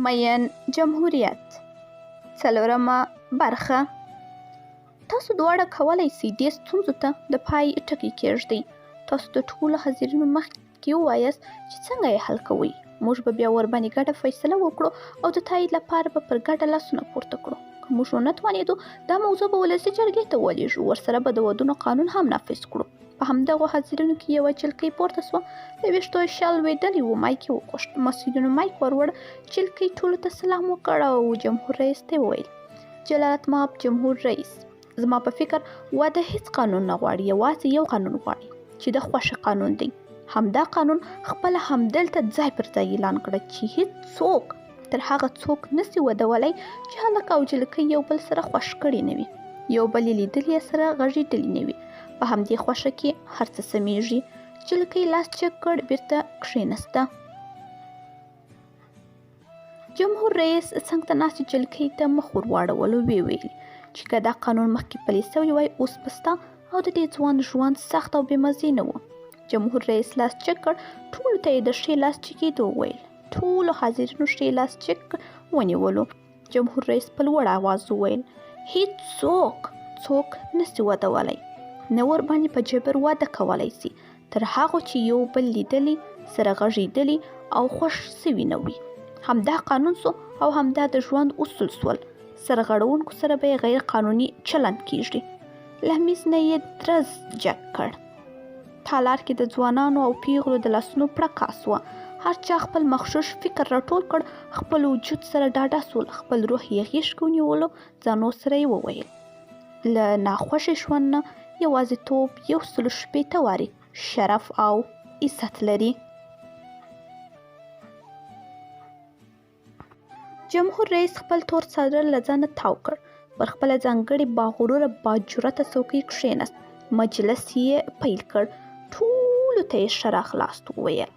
مین جمهوریت. څلورمه برخه. تاسو دواړه کولی سئ دې ستونزو ته د پای ټکی کېږدئ. تاسو د ټولو حاضرینو مخکې ووایاست چې څنګه یې حل کوئ. موږ به بیا ورباندې ګډه فیصله وکړو او د تایید لپاره به پر ګډه لاسونه پورته کړو. که موږ ونه توانېدو دا موضوع به ولسي جرګې ته ولېږو. ورسره به د ودونو قانون هم نافذ کړو. په همدغو حاضرینو کې یوه جلکۍ پورته سوه. له ویښتو یې شال لوېدلی و. مایک یې وغوښت. مسؤلینو مایک ور وړ. جلکۍ ټولو ته سلام وکړ او جمهور رئیس ته یې وویل: جلالت مآب جمهور رئیس، زما په فکر واده هیڅ قانون نه غواړي. یوازې یو قانون غواړي چې د خوښه قانون دی. همدا قانون خپله همدلته ځای پر ځای اعلان کړه چې هیڅ څوک تر هغه څوک نسي ودولی چې هلک او جلکۍ یو بل سره خوښ کړي نه وي، یو بل یې لیدلي یا سره غږېدلي نه وي. په همدې خوښه کې هر څه سمیږي. جلکۍ لاس چک کړ، بیرته کښېنسته. جمهور رئیس څنګ ته ناستې جلکۍ ته مخ ور واړولو. ویې ویل چې که دا قانون مخکې پلی سوی وای اوس به ستا او د دې ځوان ژوند سخت او بېمزې نه و. جمهور رئیس لاس چک کړ. ټولو ته یې د ښې لاس چکېدو وویل. ټولو حاضرینو ښې لاس چک ونیولو. جمهور رئیس په لوړ آواز وویل: هیڅ څوک نسي ودولی، نه ورباندې په جبر واده کولی سي تر هغو چې یو بل لیدلي، سره غږېدلي او خوښ سوي نه وي. همدا قانون سو او همدا د ژوند اصول سول. سرغړونکو سره به یې غیر قانوني چلند کیږي. له میز نه یې درز جګ کړ. تالار کې د ځوانانو او پیغلو د لاسونو پړکه سوه. هر چا خپل مغشوش فکر راټول کړ. خپل وجود سره ډاډه سول. خپل روح یې غیږ کې ونیولو. ځانو سره یې وویل: له ناخوښې ژوند نه یوازیتوب 160 وارې شرف او عزت لري. جمهور رئیس خپل تور څادر له ځانه تاو کړ. پر خپله ځانګړې باغروره باجرته څوکۍ کښېناست. مجلس یې پیل کړ. ټولو ته یې ښه راغلاست وویل.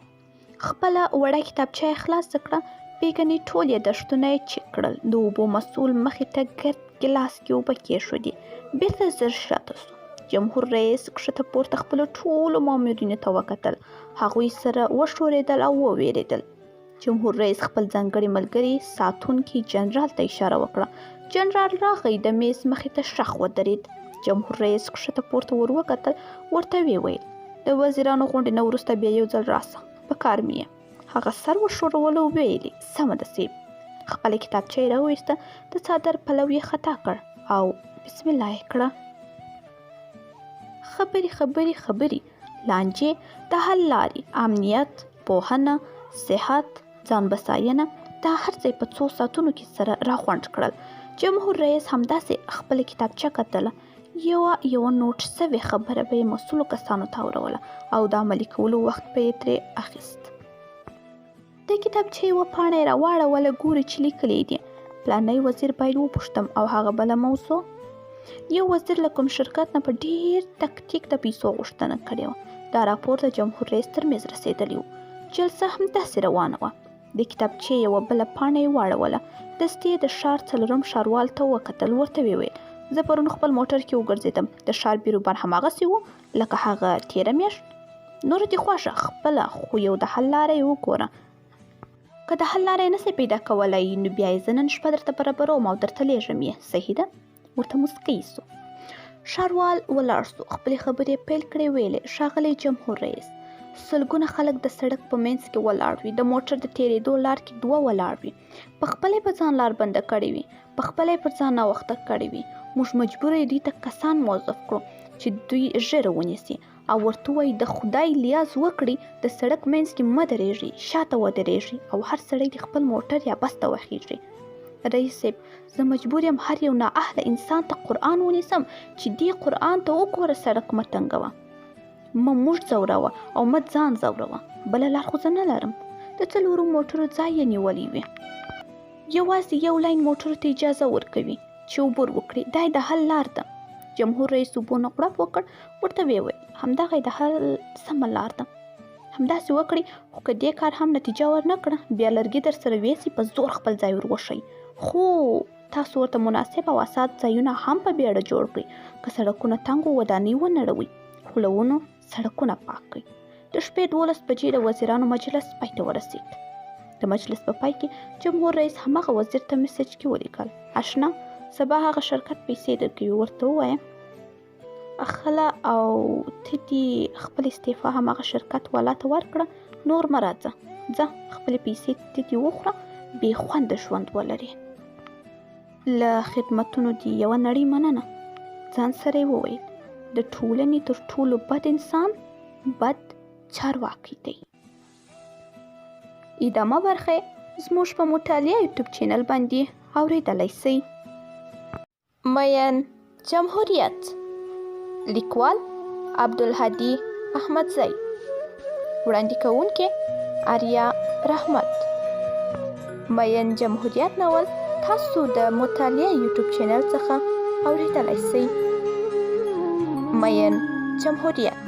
خپله وړه کتابچه یې خلاصه کړه. بېګنې ټول یې دښتونه یې چک کړل. د اوبو مسؤل مخې ته ګرد ګیلاس کې اوبه کېښودې. بېرته زر شاته سو. جمهور رئیس کښته پورته خپلو ټولو مامورینو ته وکتل. هغوی سره وښورېدل او ووېرېدل. جمهور رئیس خپل ځانګړي ملګري ساتونکي جنرال ته اشاره وکړه. جنرال راغی. د میز مخې ته شخ ودرېد. جمهور رئیس کښته پورته ور وکتل. ورته ویې ویل: د وزیرانو غونډې نه وروسته بیا یو ځل راسه، په کار مې یې. هغه سر وښورولو. ویلې: سمه ده صیب. خپله کتابچه یې راویسته. د څادر پلو یې خطا کړ او بسم الله یې کړه. خبرې لانجې، د حل لارې، امنیت، پوهنه، صحت، ځان بساینه، دا هر ځای په 2 ساعتونو کې سره راغونډ کړل. جمهور رئیس همداسې خپله کتابچه کتله. یوه نوټ سوې خبره به یې مسؤلو کسانو ته اوروله او د عملي کولو وخت به یې ترې اخیست. د کتابچې یوه پاڼه یې راواړوله. ګوري چې لیکلي دي: پلانی وزیر باید وپوښتم او هغه بله موضوع. یو وزیر له کوم شرکت نه په ډېر تکتیک د پیسو غوښتنه کړې وه. دا راپور د جمهور رئیس تر میز رسېدلی و. جلسه همداسې روانه وه. د کتابچې یوه بله پاڼه یې واړوله. دستې د ښار 4م ښاروال ته وکتل. ورته ویې ویل: زه پرون خپل موټر کې وګرځېدم. د ښار بیروبان هماغسې و لکه هغه تېره میاشت. نوره دې خوښه خپله، خو یو د حل لاره یې وګوره. که د حل لاره یې نسې پیدا کولی نو بیا یې زه نن شپه درته برابروم او درته لیږم یې. صحیح ده؟ ورته موسکی سو. ښاروال ولاړ سو. خپلې خبرې پیل کړې. ویلې: ښاغلی جمهور رئیس، سلګونه خلک د سړک په منځ کې ولاړ وي. د موټر د تېرېدو لار کې 2 ولاړ وي. په خپله یې په ځان لار بنده کړې وي. په خپله یې پر ځان ناوخته کړې وي. موږ مجبوره یې دوی ته کسان موظف کړو چې دوی ژر ونیسي او ورته ووایي د خدای لیاز وکړي د سړک منځ کې مه درېږئ، شاته ودرېږئ او هر سړی د خپل موټر یا بس ته وخیږي. رئیس صاحب، زه مجبور یم هر یو نااهله انسان ته قرآن ونیسم چې دې قرآن ته وګوره سړک مه تنګوه، مه موږ ځوروه او مه ځان ځوروه. بله لار خو زه نه لرم. د 4 موټرو ځای یې نیولی وي. یوازې یو لاین موټرو ته اجازه ورکوي چې عبور وکړي. دا د حل لار ده. جمهور رئیس اوبو نه غړپ وکړ. ورته ویې ویل: همدغه د حل سمه لار ده. همداسې وکړئ، خو که دې کار هم نتیجه ورنه کړه بیا لرګي در سره ویسي په زور خپل ځای ور وښئ. خو تاسو ورته مناسب او اسات ځایونه هم په بیړه جوړ کړئ. که سړکونه تنګ و ودانۍ ونړوئ، خو له ونو سړکونه پاک کړئ. د شپې 12 بجې د وزیرانو مجلس پای ته ورسېد. د مجلس په پای کې جمهور رئیس هماغه وزیر ته میسج کې ولیکل: اشنا سبا هغه شرکت پیسې درکوي، ورته ووایه اخله او ته دې خپل استعفا هماغه شرکت والا ته ورکړه، نور مه راځه، ځه خپلې پیسې دې وخوره، بې خونده ژوند ولرې. له خدمتونو دې یوه نړۍ مننه. ځان سره یې وویل: د ټولنې تر ټولو بد انسان بد چارواکی دی. ادامه برخه زموږ په مطالعه یوټیوب چینل باندې اوریدلی سئ. مین جمهوریت، لیکوال عبدالهادي احمدزی، وړاندې کوونکې آریا رحمت. مین جمهوریت ناول تاسو د مطالعه یوټیوب چینل څخه اوریدلی سئ. مین جمهوریت.